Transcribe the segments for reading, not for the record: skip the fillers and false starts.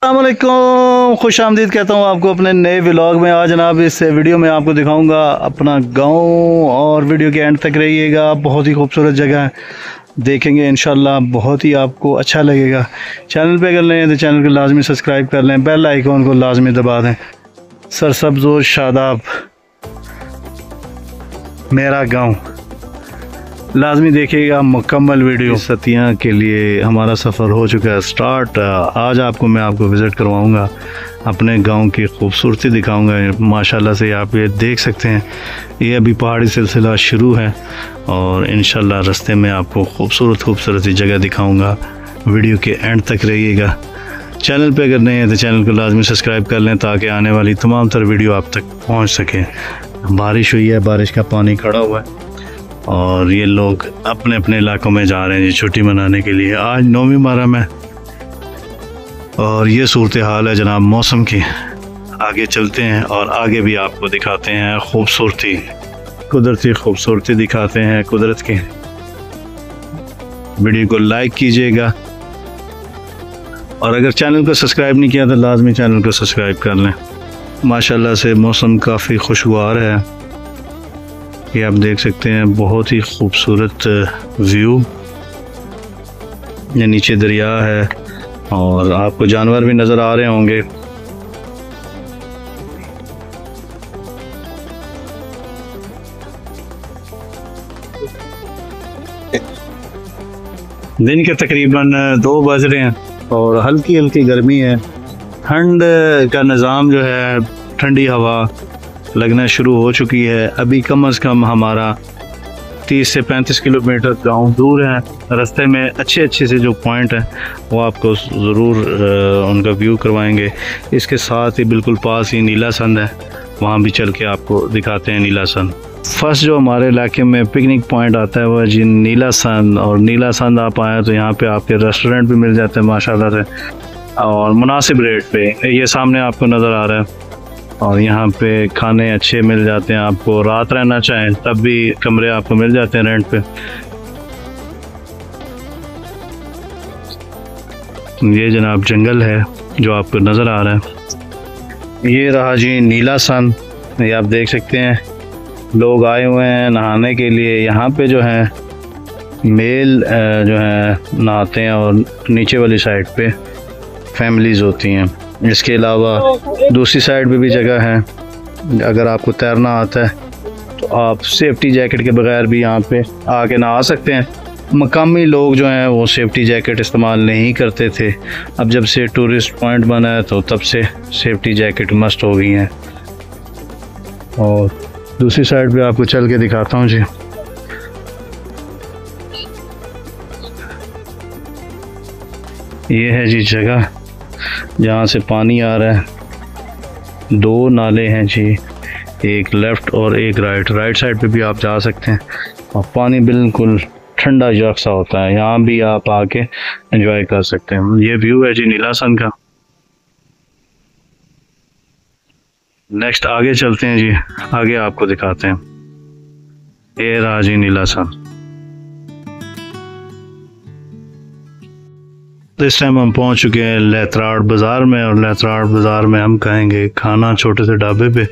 अस्सलामुअलैकुम, खुश आमदीद कहता हूँ आपको अपने नए व्लॉग में। आज जनाब इस वीडियो में आपको दिखाऊंगा अपना गांव और वीडियो के एंड तक रहिएगा। बहुत ही खूबसूरत जगह है, देखेंगे इंशाल्लाह बहुत ही आपको अच्छा लगेगा। चैनल पे अगर नए हैं तो चैनल को लाजमी सब्सक्राइब कर लें, बेल आइकॉन को लाजमी दबा दें। सरसब्ज़ व शादाब मेरा गाँव लाजमी देखिएगा मुकम्मल वीडियो। सतिया के लिए हमारा सफ़र हो चुका है स्टार्ट। आज मैं आपको विज़िट करवाऊंगा, अपने गांव की खूबसूरती दिखाऊंगा। माशाल्लाह से आप ये देख सकते हैं, ये अभी पहाड़ी सिलसिला शुरू है और इंशाल्लाह रास्ते में आपको खूबसूरत जगह दिखाऊंगा। वीडियो के एंड तक रहिएगा। चैनल पे अगर नए हैं तो चैनल को लाजमी सब्सक्राइब कर लें ताकि आने वाली तमाम तर वीडियो आप तक पहुँच सकें। बारिश हुई है, बारिश का पानी खड़ा हुआ है और ये लोग अपने अपने इलाकों में जा रहे हैं जी छुट्टी मनाने के लिए। आज 9वीं मुहर्रम है और ये सूरत हाल है जनाब मौसम की। आगे चलते हैं और आगे भी आपको दिखाते हैं खूबसूरती, कुदरती खूबसूरती दिखाते हैं कुदरत की। वीडियो को लाइक कीजिएगा और अगर चैनल को सब्सक्राइब नहीं किया तो लाजमी चैनल को सब्सक्राइब कर लें। माशाल्लाह से मौसम काफ़ी खुशगवार है, ये आप देख सकते हैं। बहुत ही खूबसूरत व्यू, ये नीचे दरिया है और आपको जानवर भी नज़र आ रहे होंगे। दिन के तकरीबन 2 बज रहे हैं और हल्की हल्की गर्मी है। ठंड का निज़ाम जो है, ठंडी हवा लगना शुरू हो चुकी है। अभी कम से कम हमारा 30 से 35 किलोमीटर गांव दूर है। रास्ते में अच्छे से जो पॉइंट हैं वो आपको ज़रूर उनका व्यू करवाएंगे। इसके साथ ही बिल्कुल पास ही नीलासंद है, वहाँ भी चल के आपको दिखाते हैं नीलासंद। फर्स्ट जो हमारे इलाके में पिकनिक पॉइंट आता है वह जी नीलासंद। और नीलासंद आप आए तो यहाँ पे आपके रेस्टोरेंट भी मिल जाते हैं माशाल्लाह से और मुनासिब रेट पे। ये सामने आपको नज़र आ रहा है और यहाँ पे खाने अच्छे मिल जाते हैं। आपको रात रहना चाहें तब भी कमरे आपको मिल जाते हैं रेंट पे। ये जनाब जंगल है जो आपको नज़र आ रहा है। ये रहा जी नीलासन, ये आप देख सकते हैं। लोग आए हुए हैं नहाने के लिए। यहाँ पे जो है मेल जो है नहाते हैं और नीचे वाली साइड पे फैमिलीज़ होती हैं। इसके अलावा दूसरी साइड पे भी जगह है। अगर आपको तैरना आता है तो आप सेफ्टी जैकेट के बगैर भी यहाँ पे आके नहा सकते हैं। मकामी लोग जो हैं वो सेफ्टी जैकेट इस्तेमाल नहीं करते थे, अब जब से टूरिस्ट पॉइंट बना है तो तब से सेफ्टी जैकेट मस्ट हो गई हैं। और दूसरी साइड पे आपको चल के दिखाता हूँ जी। ये है जी जगह जहाँ से पानी आ रहा है। 2 नाले हैं जी, एक लेफ़्ट और एक राइट साइड पे भी आप जा सकते हैं और पानी बिल्कुल ठंडा यकसा होता है। यहाँ भी आप आके एंजॉय कर सकते हैं। ये व्यू है जी नीलासन का। नेक्स्ट आगे चलते हैं जी, आगे आपको दिखाते हैं। ये रहा जी नीलासन। तो इस टाइम हम पहुंच चुके हैं लेतराड़ बाज़ार में और लेतराड़ बाज़ार में हम खाएंगे खाना छोटे से ढाबे पे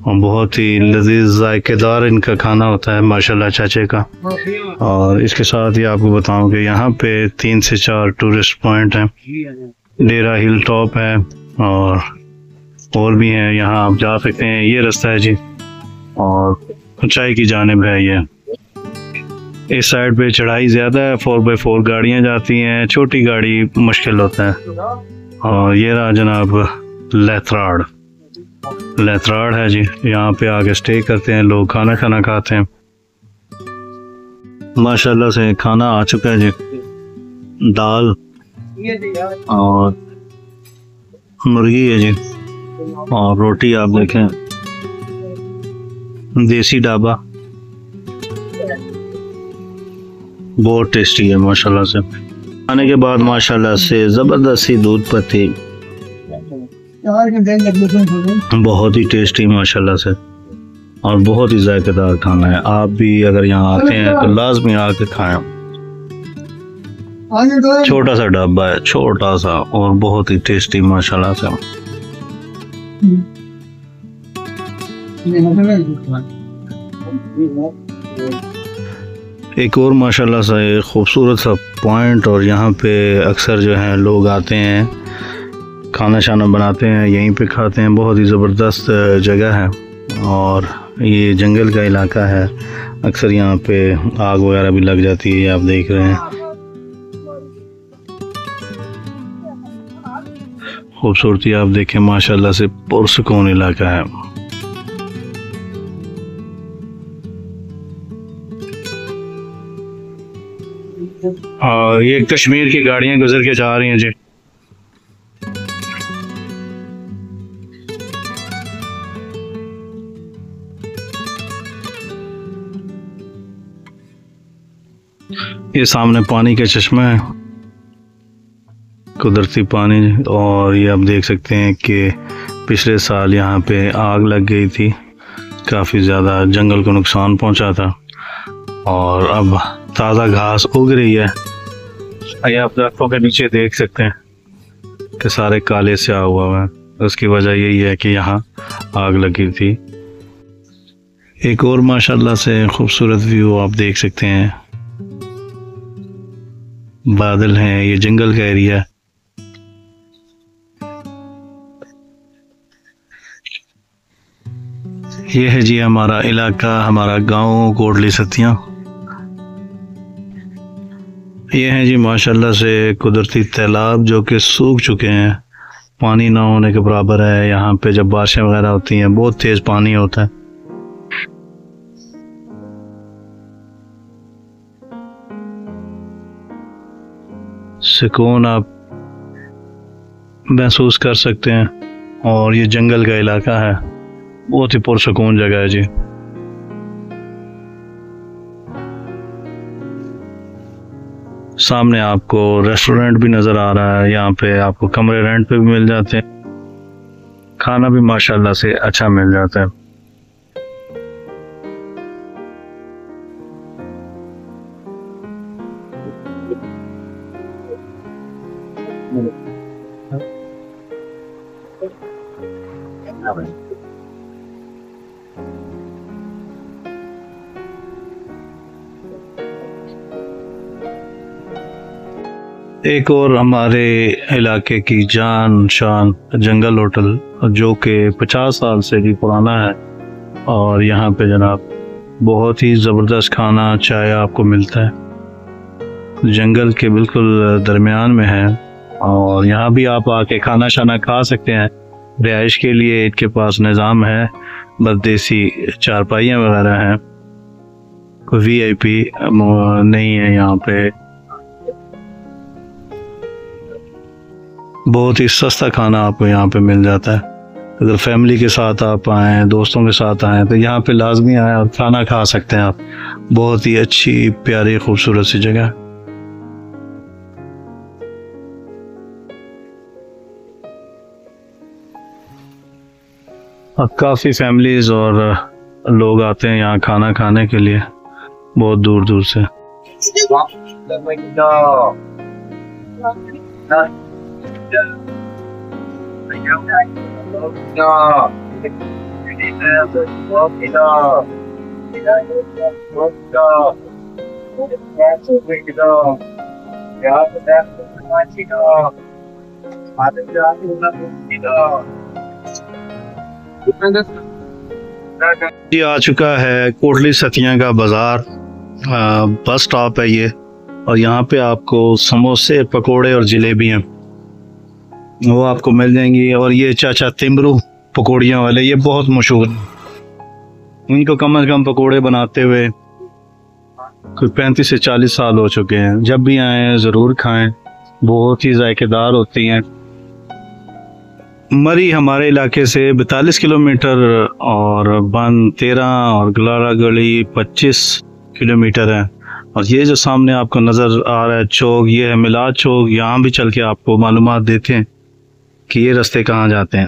और बहुत ही लजीज जायकेदार इनका खाना होता है माशाल्लाह चाचे का। और इसके साथ ही आपको बताऊं कि यहाँ पे 3 से 4 टूरिस्ट पॉइंट हैं। डेरा हिल टॉप है और भी हैं, यहाँ आप जा सकते हैं। ये रास्ता है जी और ऊंचाई की जानिब है। ये इस साइड पे चढ़ाई ज़्यादा है, 4x4 गाड़ियाँ जाती हैं, छोटी गाड़ी मुश्किल होता है। और ये रहा जनाब लेतराड़ है जी। यहाँ पे आके स्टे करते हैं लोग, खाना खाते हैं। माशाल्लाह से खाना आ चुका है जी। दाल और मुर्गी है जी और रोटी आप देखें, देसी ढाबा, बहुत टेस्टी है माशाल्लाह से। खाने के बाद माशाल्लाह से ज़बरदस्त सी दूध पत्ती, बहुत ही टेस्टी माशाल्लाह से और बहुत ही जायकेदार खाना है। आप भी अगर यहाँ आते हैं तो लाजमी आके खाएं। छोटा सा ढाबा है, छोटा सा, और बहुत ही टेस्टी माशाल्लाह से। एक और माशाल्लाह सा एक खूबसूरत सा पॉइंट, और यहाँ पे अक्सर जो है लोग आते हैं, खाना शाना बनाते हैं, यहीं पे खाते हैं। बहुत ही ज़बरदस्त जगह है और ये जंगल का इलाका है। अक्सर यहाँ पे आग वगैरह भी लग जाती है, आप देख रहे हैं। खूबसूरती आप देखें माशाल्लाह से, पुरसुकून इलाका है। और ये कश्मीर की गाड़ियां गुजर के जा रही हैं जी। ये सामने पानी का चश्मा है, कुदरती पानी। और ये आप देख सकते हैं कि पिछले साल यहाँ पे आग लग गई थी, काफ़ी ज़्यादा जंगल को नुकसान पहुँचा था, और अब ताज़ा घास उग रही है। ये आप दरख्तों के नीचे देख सकते हैं कि सारे काले से हुआ है। उसकी वजह यही है कि यहाँ आग लगी थी। एक और माशाल्लाह से खूबसूरत व्यू आप देख सकते हैं, बादल हैं, ये जंगल का एरिया है। ये है जी हमारा इलाका, हमारा गांव कोटली सतियां। ये हैं जी माशाल्लाह से कुदरती तालाब जो कि सूख चुके हैं, पानी ना होने के बराबर है। यहाँ पे जब बारिशें वगैरह होती हैं बहुत तेज़ पानी होता है। सुकून आप महसूस कर सकते हैं, और ये जंगल का इलाका है, बहुत ही पुरसुकून जगह है जी। सामने आपको रेस्टोरेंट भी नज़र आ रहा है, यहाँ पे आपको कमरे रेंट पे भी मिल जाते हैं, खाना भी माशाल्लाह से अच्छा मिल जाता है। एक और हमारे इलाके की जान शान जंगल होटल, जो कि 50 साल से भी पुराना है, और यहाँ पे जनाब बहुत ही ज़बरदस्त खाना चाय आपको मिलता है। जंगल के बिल्कुल दरमियान में है, और यहाँ भी आप आके खाना शाना खा सकते हैं। रिहाइश के लिए इनके पास निज़ाम है, बस देसी चारपाइयाँ वगैरह हैं, कोई VIP नहीं है यहाँ पे। बहुत ही सस्ता खाना आपको यहाँ पे मिल जाता है। अगर फैमिली के साथ आप आएँ, दोस्तों के साथ आएँ, तो यहाँ पे लाजमी आएँ और खाना खा सकते हैं आप। बहुत ही अच्छी प्यारी खूबसूरत सी जगह। अब काफ़ी फैमिलीज़ और लोग आते हैं यहाँ खाना खाने के लिए, बहुत दूर दूर से। ये आ चुका है कोटली सतियां का बाजार, बस स्टॉप है ये, और यहाँ पे आपको समोसे, पकोड़े और जलेबियाँ वो आपको मिल जाएंगी। और ये चाचा तिमरू पकौड़ियाँ वाले, ये बहुत मशहूर, इनको कम से कम पकोड़े बनाते हुए कोई 35 से 40 साल हो चुके हैं। जब भी आएँ ज़रूर खाएं, बहुत ही जायकेदार होती हैं। मरी हमारे इलाके से 42 किलोमीटर, और बन 13, और गलारा गली 25 किलोमीटर है। और ये जो सामने आपको नज़र आ रहा है चौक, ये है मिलाद चौक। यहाँ भी चल के आपको मालूमात देते हैं कि ये रास्ते कहाँ जाते हैं।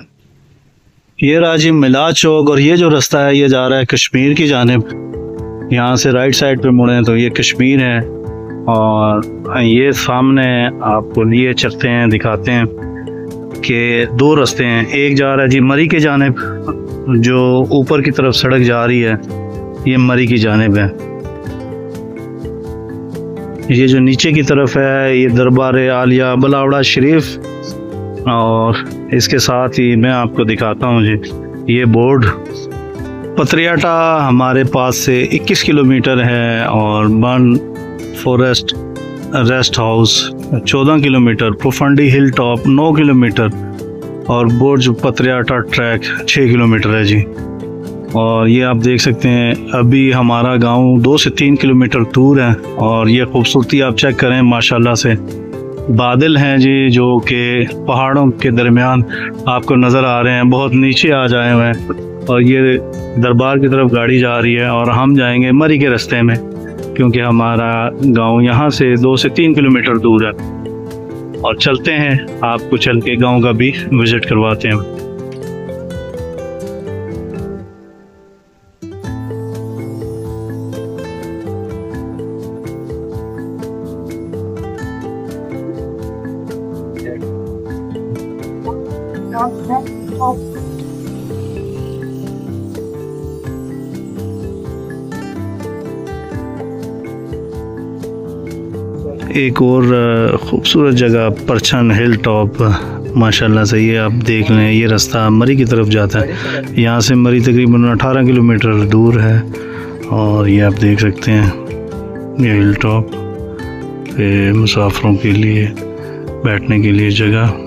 ये रहा जी मिलाद चौक, और ये जो रास्ता है ये जा रहा है कश्मीर की जानिब। यहाँ से राइट साइड पे मुड़े तो ये कश्मीर है, और ये सामने आपको लिए चलते हैं, दिखाते हैं कि दो रास्ते हैं। एक जा रहा है जी मरी के जानिब, जो ऊपर की तरफ सड़क जा रही है ये मरी की जानिब है। ये जो नीचे की तरफ है ये दरबार आलिया बलावड़ा शरीफ। और इसके साथ ही मैं आपको दिखाता हूँ जी ये बोर्ड। पत्रियाटा हमारे पास से 21 किलोमीटर है और बर्न फॉरेस्ट रेस्ट हाउस 14 किलोमीटर, पुफंडी हिल टॉप 9 किलोमीटर और बुर्ज पत्रियाटा ट्रैक 6 किलोमीटर है जी। और ये आप देख सकते हैं अभी हमारा गांव 2 से 3 किलोमीटर दूर है। और ये खूबसूरती आप चेक करें माशाल्लाह से, बादल हैं जी जो कि पहाड़ों के दरमियान आपको नज़र आ रहे हैं, बहुत नीचे आ जाए हुए हैं। और ये दरबार की तरफ गाड़ी जा रही है और हम जाएंगे मरी के रास्ते में, क्योंकि हमारा गांव यहाँ से 2 से 3 किलोमीटर दूर है। और चलते हैं, आपको चल के गांव का भी विज़िट करवाते हैं। एक और ख़ूबसूरत जगह परछन हिल टॉप माशाल्लाह से, ये आप देख लें ये रास्ता मरी की तरफ जाता है। यहाँ से मरी तकरीबन 18 किलोमीटर दूर है। और ये आप देख सकते हैं ये हिल टॉप पे मुसाफिरों के लिए बैठने के लिए जगह।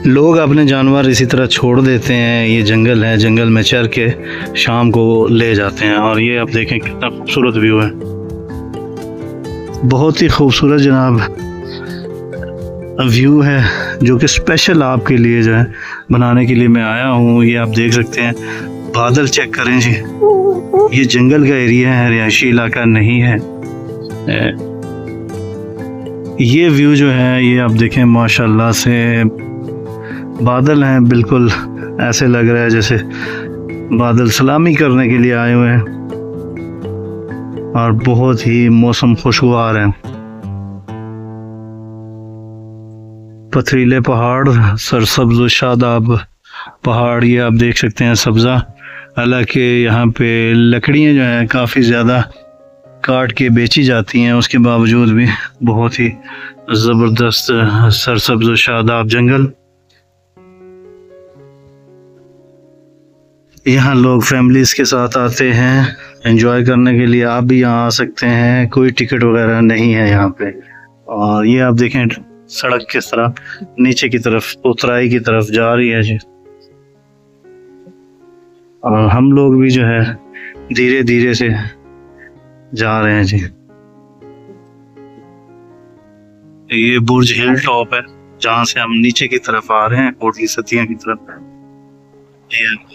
लोग अपने जानवर इसी तरह छोड़ देते हैं, ये जंगल है, जंगल में चर के शाम को ले जाते हैं। और ये आप देखें कितना खूबसूरत व्यू है, बहुत ही खूबसूरत जनाब व्यू है, जो कि स्पेशल आपके लिए जो है बनाने के लिए मैं आया हूँ। ये आप देख सकते हैं, बादल चेक करें जी, ये जंगल का एरिया है, रिहायशी इलाका नहीं है। ये व्यू जो है ये आप देखें माशाल्लाह से, बादल हैं बिल्कुल ऐसे लग रहा है जैसे बादल सलामी करने के लिए आए हुए हैं। और बहुत ही मौसम खुशगवार है, पथरीले पहाड़, सरसब्ज शादाब पहाड़, ये आप देख सकते हैं सब्ज़ा। हालांकि यहाँ पे लकड़ियाँ जो हैं काफ़ी ज़्यादा काट के बेची जाती हैं, उसके बावजूद भी बहुत ही ज़बरदस्त सरसब्ज शादाब जंगल। यहाँ लोग फैमिलीज़ के साथ आते हैं एंजॉय करने के लिए, आप भी यहाँ आ सकते हैं, कोई टिकट वगैरह नहीं है यहाँ पे। और ये आप देखें सड़क किस तरह नीचे की तरफ उतराई की तरफ जा रही है जी। और हम लोग भी जो है धीरे धीरे से जा रहे हैं जी। ये बुर्ज हिल टॉप है जहाँ से हम नीचे की तरफ आ रहे हैं, कोटली सतिया की तरफ। ये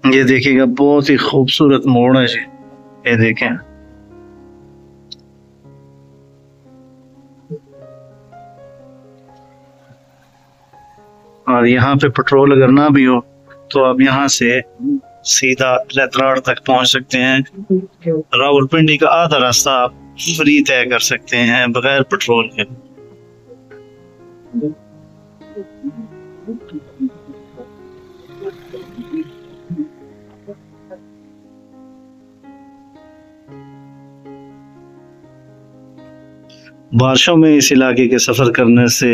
ये देखिएगा बहुत ही खूबसूरत मोड़ है जी, ये देखें। और यहाँ पे पेट्रोल अगर ना भी हो तो आप यहाँ से सीधा लेतराड़ तक पहुँच सकते हैं। रावलपिंडी का आधा रास्ता आप फ्री तय कर सकते हैं बगैर पेट्रोल के। बारिशों में इस इलाके के सफ़र करने से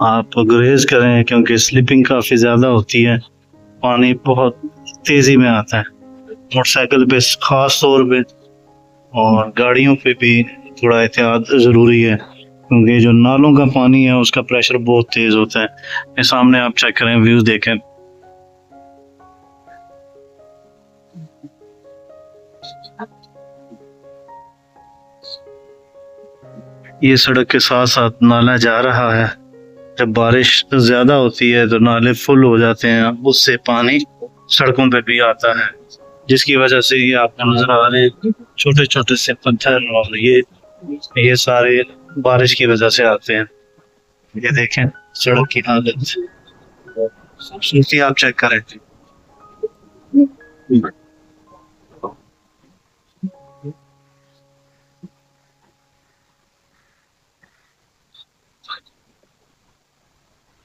आप गुरेज करें, क्योंकि स्लिपिंग काफ़ी ज़्यादा होती है, पानी बहुत तेज़ी में आता है मोटरसाइकिल पे ख़ास तौर पे। और गाड़ियों पे भी थोड़ा एहतियात ज़रूरी है, क्योंकि जो नालों का पानी है उसका प्रेशर बहुत तेज़ होता है। ये सामने आप चेक करें, व्यूज़ देखें। ये सड़क के साथ साथ नाला जा रहा है। जब बारिश ज़्यादा होती है तो नाले फुल हो जाते हैं, उससे पानी सड़कों पे भी आता है, जिसकी वजह से ये आपको नजर आ रहे छोटे छोटे से पत्थर, और ये सारे बारिश की वजह से आते हैं। ये देखें सड़क की हालत, खूबसूरती आप चेक करें।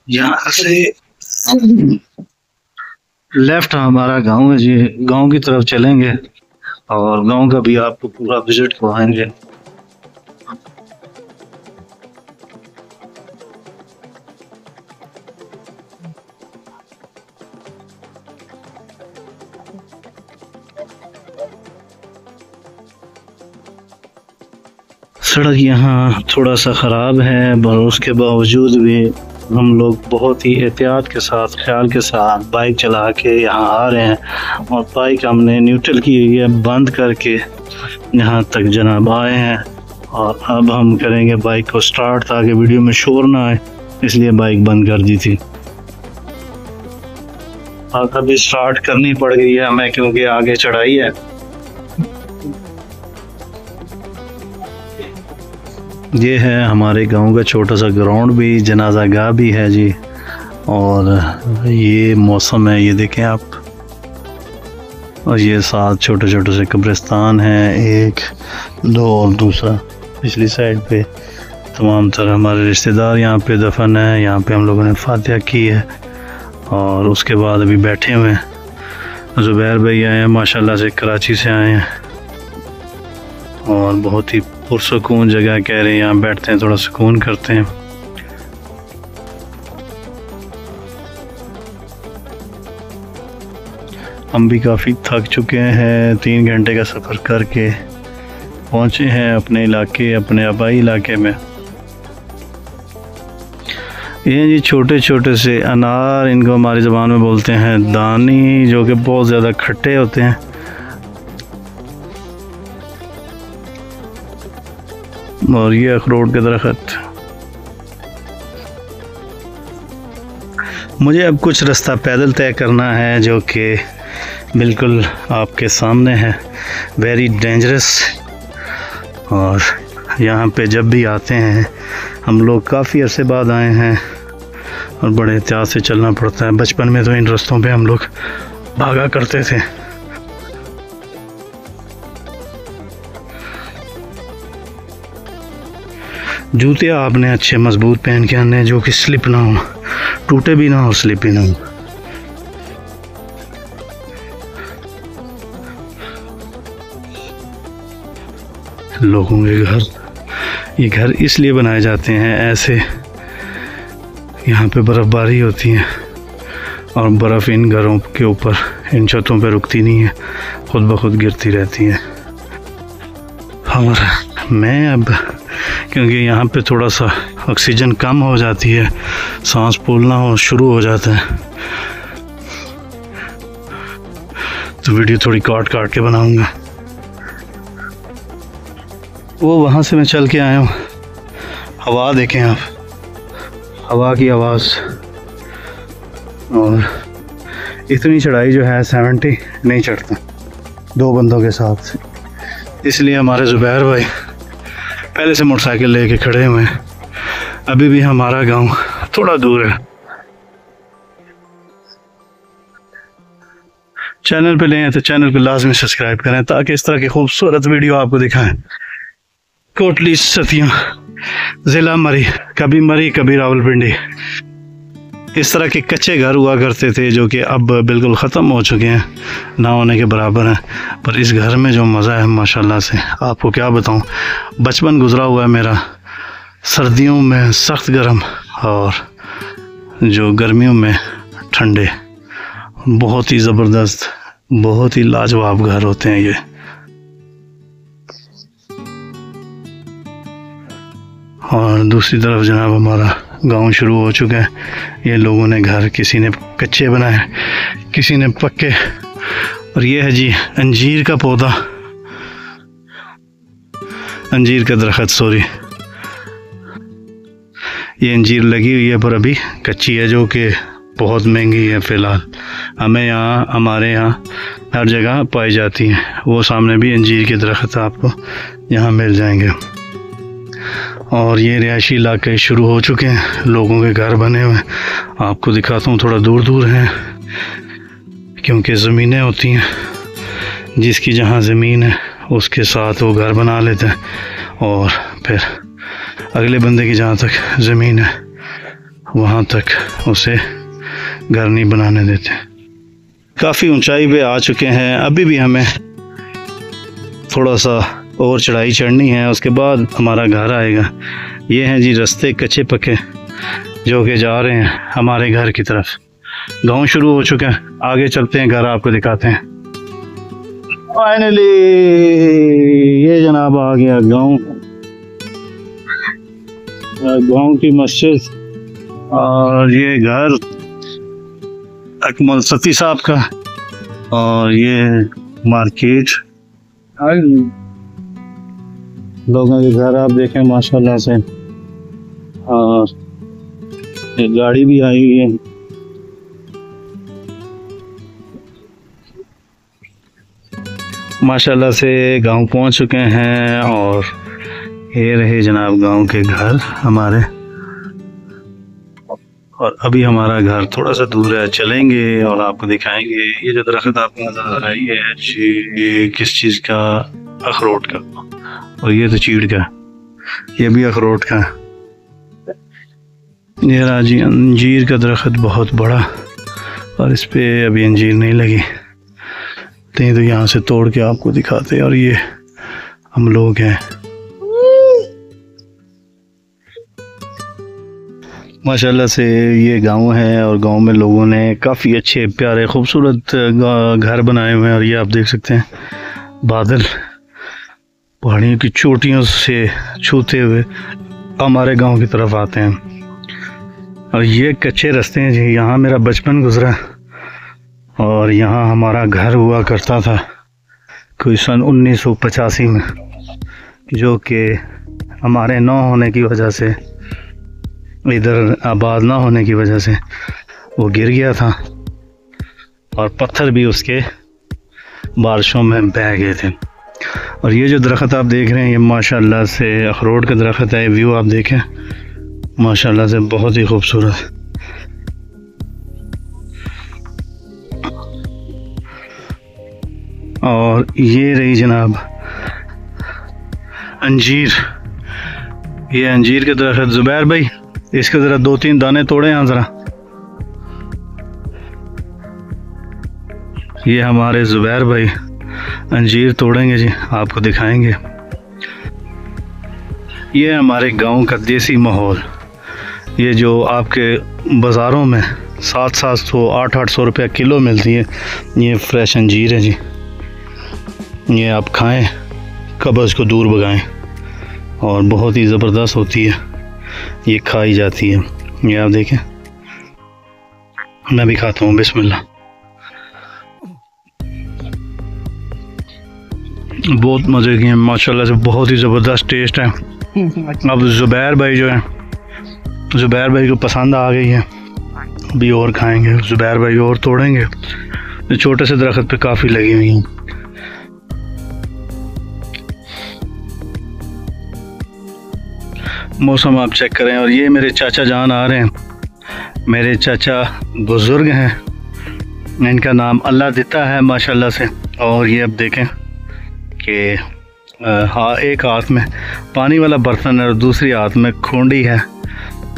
यहाँ से लेफ्ट हमारा गांव है जी, गांव की तरफ चलेंगे और गांव का भी आपको पूरा विजिट करवाएंगे। सड़क यहाँ थोड़ा सा ख़राब है, पर उसके बावजूद भी हम लोग बहुत ही एहतियात के साथ, ख्याल के साथ बाइक चला के यहाँ आ रहे हैं। और बाइक हमने न्यूट्रल की हुई है, बंद करके यहाँ तक जनाब आए हैं। और अब हम करेंगे बाइक को स्टार्ट, ताकि वीडियो में शोर ना आए, इसलिए बाइक बंद कर दी थी। और अभी स्टार्ट करनी पड़ गई है हमें, क्योंकि आगे चढ़ाई है। ये है हमारे गांव का छोटा सा ग्राउंड भी, जनाजा गाह भी है जी। और ये मौसम है, ये देखें आप। और ये साथ छोटे छोटे से कब्रिस्तान हैं, एक दो और दूसरा पिछली साइड पे। तमाम तरह हमारे रिश्तेदार यहाँ पे दफन है। यहाँ पे हम लोगों ने फातिहा की है और उसके बाद अभी बैठे हुए हैं। ज़ुबैर भाई आए हैं माशाल्लाह से, कराची से आए हैं, और बहुत ही पुरसुकून जगह कह रहे हैं, यहाँ बैठते हैं थोड़ा सुकून करते हैं। हम भी काफ़ी थक चुके हैं, 3 घंटे का सफ़र करके पहुँचे हैं अपने इलाके, अपने आबाई इलाके में। ये जी छोटे छोटे से अनार, इनको हमारी ज़बान में बोलते हैं दानी, जो कि बहुत ज़्यादा खट्टे होते हैं। और ये अखरोट के दरख्त। मुझे अब कुछ रास्ता पैदल तय करना है, जो कि बिल्कुल आपके सामने है, वेरी डेंजरस। और यहाँ पे जब भी आते हैं, हम लोग काफ़ी अरसे बाद आए हैं और बड़े एहतियात से चलना पड़ता है। बचपन में तो इन रास्तों पे हम लोग भागा करते थे। जूते आपने अच्छे मजबूत पहन के आने, जो कि स्लिप ना हो, टूटे भी ना हो, स्लिप भी ना हो। लोगों के घर, ये घर इसलिए बनाए जाते हैं ऐसे, यहाँ पे बर्फ़बारी होती है और बर्फ़ इन घरों के ऊपर, इन छतों पे रुकती नहीं है, खुद ब खुद गिरती रहती है। और मैं अब, क्योंकि यहाँ पे थोड़ा सा ऑक्सीजन कम हो जाती है, सांस फूलना हो शुरू हो जाता है, तो वीडियो थोड़ी काट काट के बनाऊंगा। वो वहाँ से मैं चल के आया हूँ। हवा देखें आप, हवा की आवाज़। और इतनी चढ़ाई जो है 70 नहीं चढ़ता 2 बंदों के साथ, इसलिए हमारे ज़ुबैर भाई पहले से मोटरसाइकिल लेके खड़े हुए हैं। अभी भी हमारा गांव थोड़ा दूर है। चैनल पे लें तो चैनल पे लाजमी सब्सक्राइब करें, ताकि इस तरह की खूबसूरत वीडियो आपको दिखाएं। कोटली सतियाँ, ज़िला मरी, कभी मरी कभी रावलपिंडी। इस तरह के कच्चे घर हुआ करते थे, जो कि अब बिल्कुल ख़त्म हो चुके हैं, ना होने के बराबर हैं। पर इस घर में जो मज़ा है माशाल्लाह से, आपको क्या बताऊं। बचपन गुजरा हुआ है मेरा सर्दियों में सख्त गर्म, और जो गर्मियों में ठंडे। बहुत ही ज़बरदस्त, बहुत ही लाजवाब घर होते हैं ये। और दूसरी तरफ जनाब हमारा गांव शुरू हो चुका है। ये लोगों ने घर किसी ने कच्चे बनाए, किसी ने पक्के। और ये है जी अंजीर का पौधा, अंजीर का दरख्त, सॉरी। ये अंजीर लगी हुई है पर अभी कच्ची है, जो कि बहुत महंगी है फ़िलहाल। हमारे यहाँ हर जगह पाई जाती है। वो सामने भी अंजीर के दरख्त आपको यहाँ मिल जाएंगे। और ये रिहायशी इलाके शुरू हो चुके हैं, लोगों के घर बने हुए हैं। आपको दिखाता हूँ, थोड़ा दूर दूर हैं क्योंकि ज़मीनें होती हैं, जिसकी जहाँ ज़मीन है उसके साथ वो घर बना लेते हैं और फिर अगले बंदे की जहाँ तक ज़मीन है वहाँ तक उसे घर नहीं बनाने देते। काफ़ी ऊंचाई पे आ चुके हैं, अभी भी हमें थोड़ा सा और चढ़ाई चढ़नी है, उसके बाद हमारा घर आएगा। ये हैं जी रास्ते कच्चे पक्के जो कि जा रहे हैं हमारे घर की तरफ। गांव शुरू हो चुका है, आगे चलते हैं, घर आपको दिखाते हैं। फाइनली ये जनाब आ गया गांव, गांव की मस्जिद और ये घर अकमल सती साहब का, और ये मार्केट। लोगों के घर आप देखें माशाल्लाह से, और एक गाड़ी भी आई हुई है। माशाल्लाह से गांव पहुंच चुके हैं और ये रहे जनाब गांव के घर हमारे। और अभी हमारा घर थोड़ा सा दूर है, चलेंगे और आपको दिखाएंगे। ये जो दरख्त आपको नजर आ रहा है ये किस चीज़ का, अखरोट का, और ये तो चीड़ का, ये भी अखरोट का। ये रहा जी अंजीर का दरख्त बहुत बड़ा, और इस पे अभी अंजीर नहीं लगी, तो यहाँ से तोड़ के आपको दिखाते हैं। और ये हम लोग हैं, माशाल्लाह से ये गांव है और गांव में लोगों ने काफ़ी अच्छे प्यारे खूबसूरत घर बनाए हुए हैं। और ये आप देख सकते हैं बादल पहाड़ियों की चोटियों से छूते हुए हमारे गांव की तरफ आते हैं। और ये कच्चे रास्ते हैं जी, यहाँ मेरा बचपन गुजरा और यहाँ हमारा घर हुआ करता था कोई सन 1985 में, जो कि हमारे ना होने की वजह से, इधर आबाद ना होने की वजह से वो गिर गया था और पत्थर भी उसके बारिशों में बह गए थे। और ये जो दरख्त आप देख रहे हैं ये माशाल्लाह से अखरोट का दरख्त है। व्यू आप देखें माशाल्लाह से बहुत ही खूबसूरत। और ये रही जनाब अंजीर, ये अंजीर के दरख्त। जुबैर भाई इसके ज़रा 2-3 दाने तोड़े हैं ज़रा। ये हमारे जुबैर भाई अंजीर तोड़ेंगे जी, आपको दिखाएंगे। ये हमारे गांव का देसी माहौल, ये जो आपके बाज़ारों में 700-800 800 रुपये किलो मिलती है, ये फ्रेश अंजीर है जी। ये आप खाएं, कब्ज़ को दूर भगाएं और बहुत ही ज़बरदस्त होती है, ये खाई जाती है। ये आप देखें, मैं भी खाता हूँ, बिस्मिल्लाह। बहुत मज़े की हैं माशाल्लाह से, बहुत ही ज़बरदस्त टेस्ट है। अब जुबैर भाई जो है, जुबैर भाई को पसंद आ गई है, भी और खाएंगे। जुबैर भाई और तोड़ेंगे, छोटे से दरख्त पे काफ़ी लगी हुई हैं। मौसम आप चेक करें। और ये मेरे चाचा जान आ रहे हैं, मेरे चाचा बुज़ुर्ग हैं, इनका नाम अल्लाह देता है माशाल्लाह से। और ये अब देखें कि हाँ, एक हाथ में पानी वाला बर्तन है और दूसरी हाथ में खूंडी है।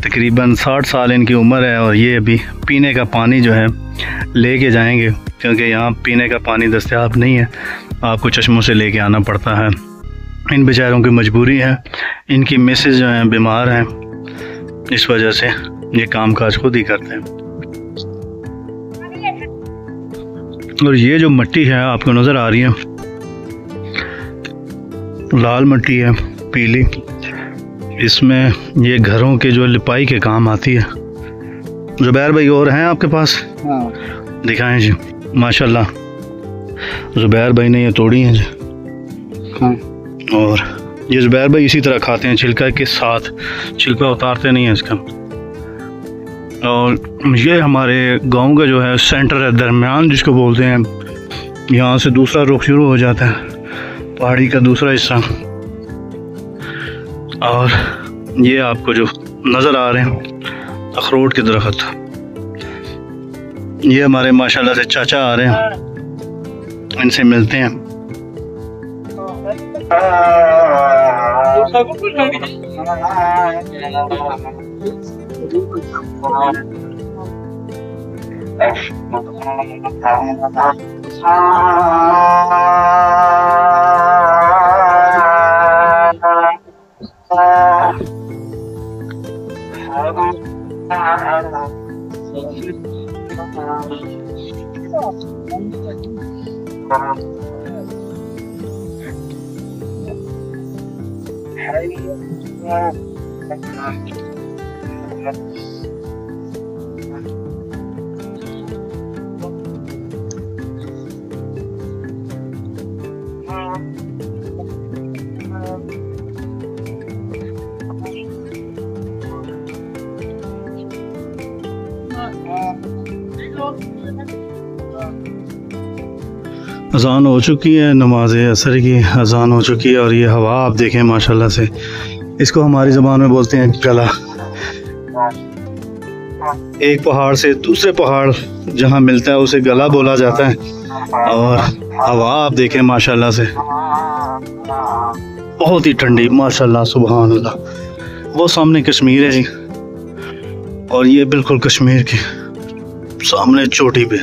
तकरीबन 60 साल इनकी उम्र है और ये अभी पीने का पानी जो है लेके जाएंगे, क्योंकि यहाँ पीने का पानी दस्तयाब नहीं है, आपको चश्मों से लेके आना पड़ता है। इन बेचारों की मजबूरी है, इनकी मिसेज जो हैं बीमार हैं, इस वजह से ये काम काज खुद ही करते हैं। और ये जो मिट्टी है आपको नज़र आ रही है, लाल मिट्टी है, पीली, इसमें ये घरों के जो लिपाई के काम आती है। जुबैर भाई और हैं आपके पास? हाँ। दिखाएं जी। माशाल्लाह जुबैर भाई ने ये तोड़ी हैं जी। हाँ। और ये जुबैर भाई इसी तरह खाते हैं, छिलका के साथ, छिलका उतारते नहीं हैं इसका। और ये हमारे गांव का जो है सेंटर है, दरमियान जिसको बोलते हैं। यहाँ से दूसरा रुख शुरू हो जाता है, पहाड़ी का दूसरा हिस्सा। और ये आपको जो नज़र आ रहे हैं अखरोट के दरख्त, ये हमारे माशाल्लाह से चाचा आ रहे हैं, इनसे मिलते हैं। अज़ान हो चुकी है, नमाज असर की अज़ान हो चुकी है। और ये हवा आप देखें माशाल्लाह से, इसको हमारी ज़बान में बोलते हैं गला। एक पहाड़ से दूसरे पहाड़ जहाँ मिलता है उसे गला बोला जाता है। और हवा आप देखें माशाल्लाह से, बहुत ही ठंडी माशाल्लाह, सुभान अल्लाह। वो सामने कश्मीर है जी, और ये बिल्कुल कश्मीर के सामने चोटी पे।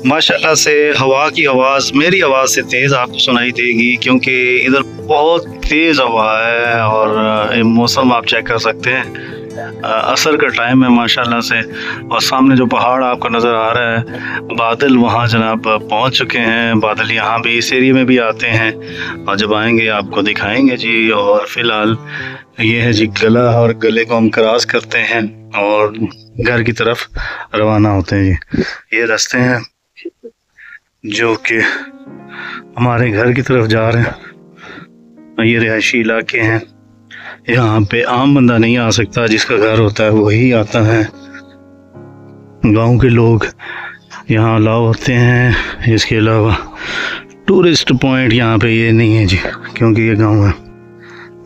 माशाल्लाह से हवा की आवाज़ मेरी आवाज़ से तेज़ आपको सुनाई देगी, क्योंकि इधर बहुत तेज़ हवा है। और मौसम आप चेक कर सकते हैं, असर का टाइम है माशाल्लाह से। और सामने जो पहाड़ आपको नज़र आ रहा है, बादल वहाँ जनाब पहुँच चुके हैं। बादल यहाँ भी इस एरिया में भी आते हैं, और जब आएंगे आपको दिखाएंगे जी। और फ़िलहाल ये है जी गला, और गले को हम क्रॉस करते हैं और घर की तरफ रवाना होते हैं जी। ये रास्ते हैं जो कि हमारे घर की तरफ जा रहे हैं। ये रिहायशी इलाके हैं, यहाँ पे आम बंदा नहीं आ सकता, जिसका घर होता है वही आता है। गांव के लोग यहाँ अलाउ होते हैं। इसके अलावा टूरिस्ट पॉइंट यहाँ पे ये नहीं है जी, क्योंकि ये गांव है।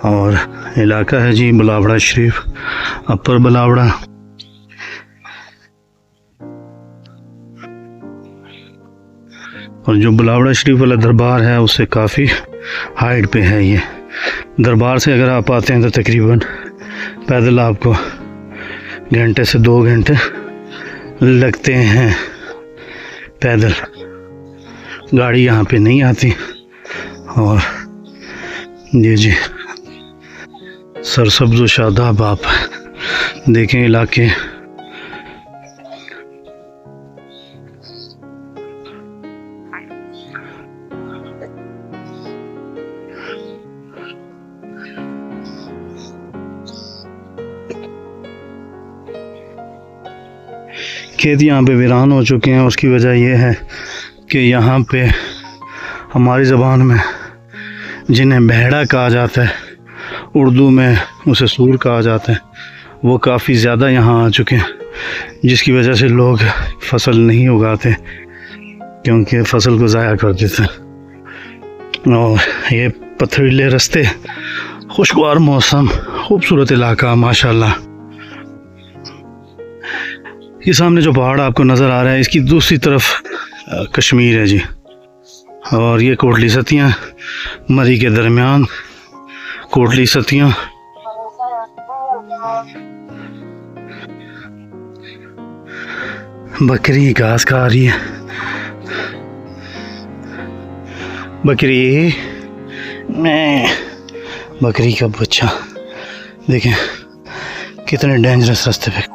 और इलाका है जी बलावड़ा शरीफ, अपर बलावड़ा। और जो बलावड़ा शरीफ वाला दरबार है उससे काफ़ी हाइट पे है ये। दरबार से अगर आप आते हैं तो तकरीबन पैदल आपको घंटे से 2 घंटे लगते हैं पैदल। गाड़ी यहाँ पे नहीं आती। और ये जी सरसब्ज़ व शादाब आप देखें इलाके। खेत यहाँ पे वीरान हो चुके हैं। उसकी वजह यह है कि यहाँ पे हमारी ज़बान में जिन्हें बहड़ा कहा जाता है, उर्दू में उसे सूर कहा जाता है, वो काफ़ी ज़्यादा यहाँ आ चुके हैं, जिसकी वजह से लोग फसल नहीं उगाते, क्योंकि फसल को ज़ाया कर देते हैं। और ये पथरीले रास्ते, खुशगवार मौसम, खूबसूरत इलाका माशाल्लाह। ये सामने जो पहाड़ आपको नज़र आ रहा है, इसकी दूसरी तरफ कश्मीर है जी। और ये कोटली सतियाँ, मरी के दरमियान कोटली सतियाँ। बकरी घास खा रही है। बकरी, मैं बकरी का बच्चा देखें कितने डेंजरस रास्ते पे।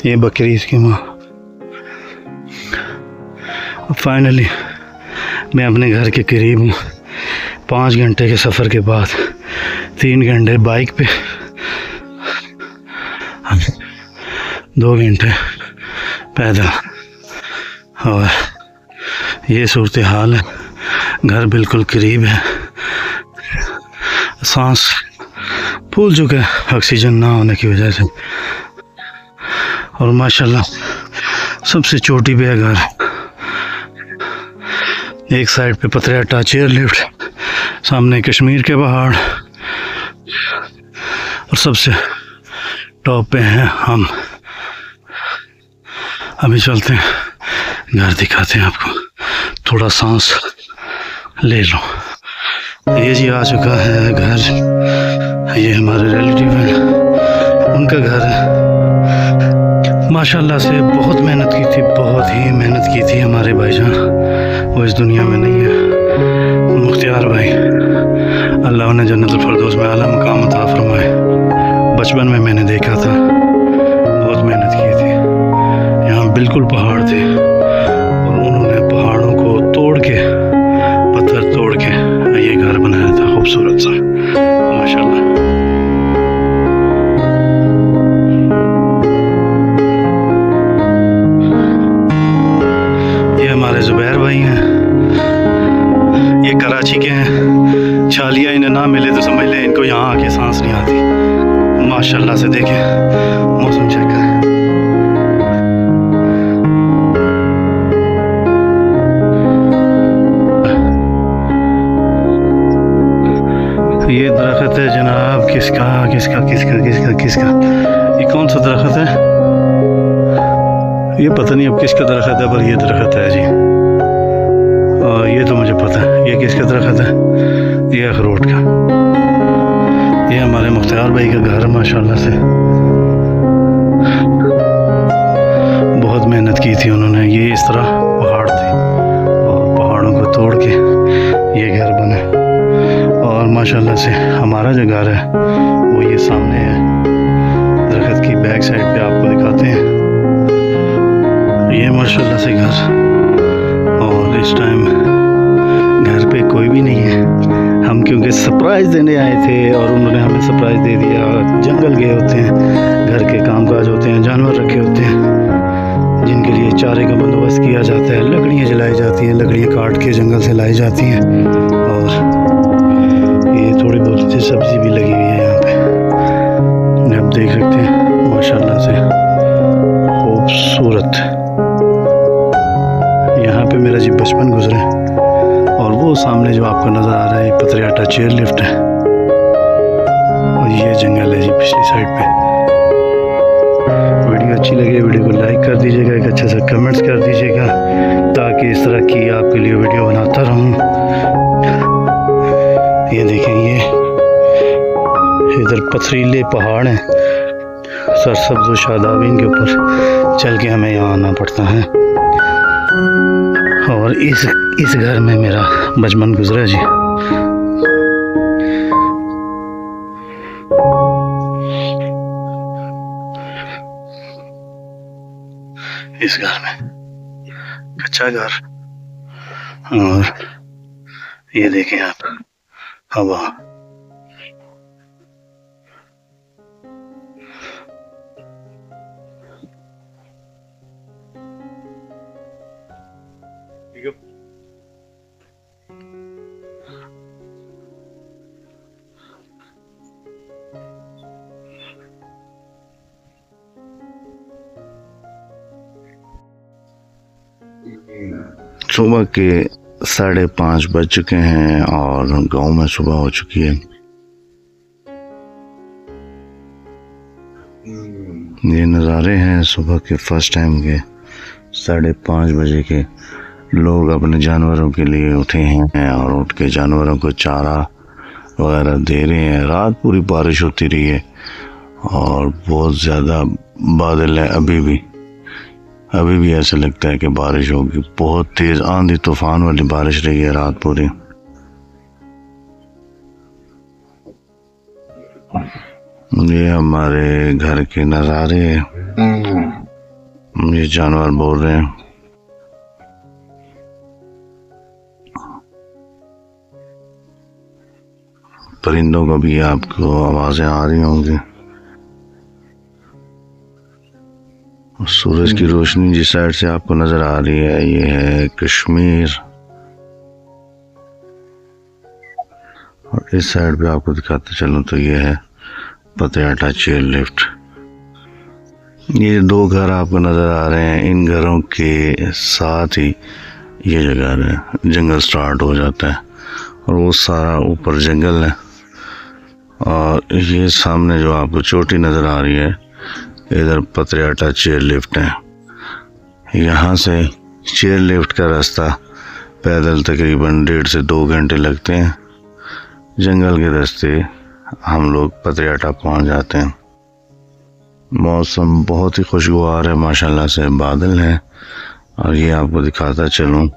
ये बकरी, इसकी माँ। फाइनली मैं अपने घर के करीब हूँ। 5 घंटे के सफ़र के बाद 3 घंटे बाइक पे, 2 घंटे पैदल, और ये सूरत हाल है। घर बिल्कुल करीब है, सांस फूल चुका है ऑक्सीजन ना होने की वजह से। और माशाल्लाह सबसे चोटी पे है घर। एक साइड पे पथरियाटा चेयर लिफ्ट, सामने कश्मीर के पहाड़, और सबसे टॉप पे हैं हम। अभी चलते हैं, घर दिखाते हैं आपको, थोड़ा सांस ले लो। ये जी आ चुका है घर, ये हमारे रिलेटिव हैं, उनका घर है। माशाल्लाह से बहुत मेहनत की थी, बहुत ही मेहनत की थी हमारे भाईजान, वो इस दुनिया में नहीं है। मुख्तियार भाई, अल्लाह उन्हें जन्नतुल फिरदौस में आला मकाम अता फरमाए। बचपन में मैंने देखा था, बहुत मेहनत की थी। यहाँ बिल्कुल पहाड़ थे और उन्होंने पहाड़ों को तोड़ के, पत्थर तोड़ के ये घर बनाया था, खूबसूरत सा माशाल्लाह। ये हमारे जुबैर भाई हैं, ये कराची के हैं। छालिया इन्हें ना मिले तो समझ लें इनको यहाँ आके सांस नहीं आती। माशाल्लाह से देखें, मौसम चेक करें। ये दरख्त है जनाब, किसका किसका किसका किसका किसका, ये कौन सा दरख्त है? ये पता नहीं अब किसका दरख्त है, पर ये दरख्त है जी। और ये तो मुझे पता है ये किसका दरख्त है, ये अखरोट का। ये हमारे मुख्तियार भाई का घर, माशाल्लाह से बहुत मेहनत की थी उन्होंने। ये इस तरह पहाड़ थे और पहाड़ों को तोड़ के ये घर बने। और माशाल्लाह से हमारा जो घर है वो ये सामने है, दरख्त की बैक साइड पे आपको दिखाते हैं। ये माशाल्लाह से घर, और इस टाइम घर पे कोई भी नहीं है। हम क्योंकि सरप्राइज़ देने आए थे और उन्होंने हमें सरप्राइज़ दे दिया। जंगल गए होते हैं, घर के कामकाज होते हैं, जानवर रखे होते हैं जिनके लिए चारे का बंदोबस्त किया जाता है, लकड़ियाँ जलाई जाती हैं, लकड़ियाँ काट के जंगल से लाई जाती हैं। और ये थोड़ी बहुत सी सब्ज़ी भी लगी हुई है यहाँ पे, आप देख सकते हैं माशाल्लाह से खूबसूरत। यहाँ पे मेरा जी बचपन गुजरा है। और वो सामने जो आपको नज़र आ रहा है पथरियाटा चेयर लिफ्ट है, और ये जंगल है जी पिछली साइड पे। वीडियो अच्छी लगे वीडियो को लाइक कर दीजिएगा, एक अच्छा सा कमेंट्स कर दीजिएगा, ताकि इस तरह की आपके लिए वीडियो बनाता रहूँ। ये देखें, ये इधर पथरीले पहाड़ हैं, सरसब्ज़ व शादाब, इनके ऊपर चल के हमें यहाँ आना पड़ता है। और इस घर में मेरा बचपन गुजरा जी। इस घर में कच्चा घर, और ये देखें आप हवा। सुबह के 5:30 बज चुके हैं और गांव में सुबह हो चुकी है। ये नज़ारे हैं सुबह के फर्स्ट टाइम के, 5:30 बजे के। लोग अपने जानवरों के लिए उठे हैं और उठ के जानवरों को चारा वगैरह दे रहे हैं। रात पूरी बारिश होती रही है और बहुत ज़्यादा बादल है। अभी भी ऐसा लगता है कि बारिश होगी। बहुत तेज़ आंधी तूफान वाली बारिश रही है रात पूरी। ये हमारे घर के नज़ारे हैं। ये जानवर बोल रहे हैं। परिंदों को भी आपको आवाज़ें आ रही होंगी। सूरज की रोशनी जिस साइड से आपको नज़र आ रही है ये है कश्मीर, और इस साइड पे आपको दिखाते चलूँ तो ये है पतियाटा चेयर लिफ्ट। ये दो घर आपको नज़र आ रहे हैं, इन घरों के साथ ही ये जगह जंगल स्टार्ट हो जाता है और वो सारा ऊपर जंगल है। और ये सामने जो आपको चोटी नज़र आ रही है इधर पतियाटा चेयर लिफ्ट है। यहाँ से चेयर लिफ्ट का रास्ता पैदल तकरीबन 1.5 से 2 घंटे लगते हैं। जंगल के रास्ते हम लोग पतियाटा पहुँच जाते हैं। मौसम बहुत ही खुशगवार है माशाल्लाह से, बादल हैं। और ये आपको दिखाता चलूँ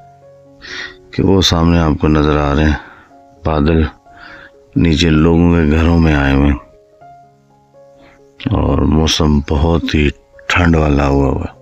कि वो सामने आपको नज़र आ रहे हैं बादल नीचे लोगों के घरों में आए हुए, और मौसम बहुत ही ठंड वाला हुआ है।